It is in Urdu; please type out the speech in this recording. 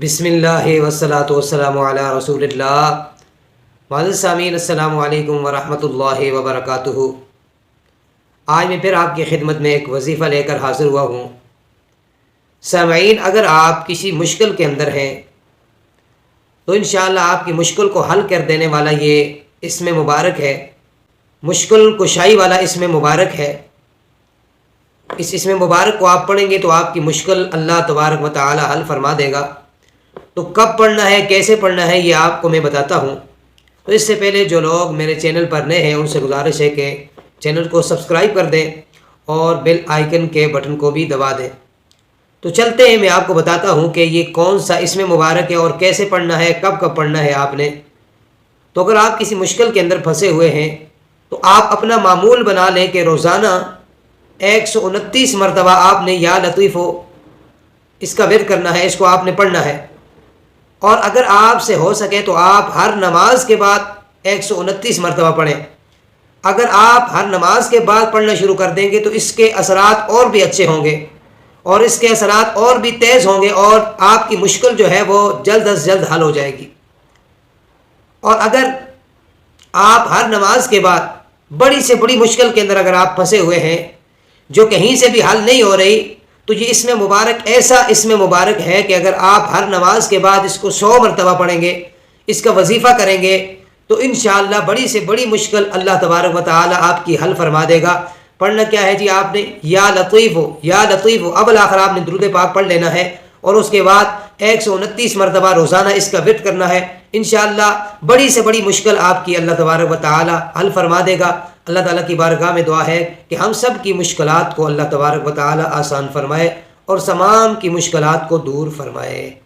بسم اللہ والصلاۃ والسلام علی رسول اللہ۔ معزز سامعین، السلام علیکم ورحمۃ اللہ وبرکاتہ۔ آج میں پھر آپ کی خدمت میں ایک وظیفہ لے کر حاضر ہوا ہوں۔ سامعین، اگر آپ کسی مشکل کے اندر ہیں تو انشاءاللہ آپ کی مشکل کو حل کر دینے والا یہ اسم مبارک ہے، مشکل کشائی والا اسم مبارک ہے۔ اس اسم مبارک کو آپ پڑھیں گے تو آپ کی مشکل اللہ تبارک و تعالی حل فرما دے گا۔ تو کب پڑھنا ہے، کیسے پڑھنا ہے، یہ آپ کو میں بتاتا ہوں۔ تو اس سے پہلے جو لوگ میرے چینل پر نئے ہیں ان سے گزارش ہے کہ چینل کو سبسکرائب کر دیں اور بیل آئیکن کے بٹن کو بھی دبا دیں۔ تو چلتے ہیں، میں آپ کو بتاتا ہوں کہ یہ کون سا اسم مبارک ہے اور کیسے پڑھنا ہے، کب کب پڑھنا ہے آپ نے۔ تو اگر آپ کسی مشکل کے اندر پھنسے ہوئے ہیں تو آپ اپنا معمول بنا لیں کہ روزانہ 129 مرتبہ آپ نے یا لطیف اس کا ورد کرنا ہے، اس کو آپ نے پڑھنا ہے۔ اور اگر آپ سے ہو سکے تو آپ ہر نماز کے بعد 129 مرتبہ پڑھیں۔ اگر آپ ہر نماز کے بعد پڑھنا شروع کر دیں گے تو اس کے اثرات اور بھی اچھے ہوں گے اور اس کے اثرات اور بھی تیز ہوں گے اور آپ کی مشکل جو ہے وہ جلد از جلد حل ہو جائے گی۔ اور اگر آپ ہر نماز کے بعد بڑی سے بڑی مشکل کے اندر اگر آپ پھنسے ہوئے ہیں جو کہیں سے بھی حل نہیں ہو رہی، تو یہ اسم مبارک ایسا اسم مبارک ہے کہ اگر آپ ہر نماز کے بعد اس کو 100 مرتبہ پڑھیں گے، اس کا وظیفہ کریں گے تو انشاءاللہ بڑی سے بڑی مشکل اللہ تبارک و تعالی آپ کی حل فرما دے گا۔ پڑھنا کیا ہے جی؟ آپ نے یا لطیف یا لطیف اب آخر آپ نے درود پاک پڑھ لینا ہے اور اس کے بعد 129 مرتبہ روزانہ اس کا ورد کرنا ہے۔ انشاءاللہ بڑی سے بڑی مشکل آپ کی اللہ تبارک و تعالی حل فرما دے گا۔ اللہ تعالیٰ کی بارگاہ میں دعا ہے کہ ہم سب کی مشکلات کو اللہ تبارک و تعالی آسان فرمائے اور تمام کی مشکلات کو دور فرمائے۔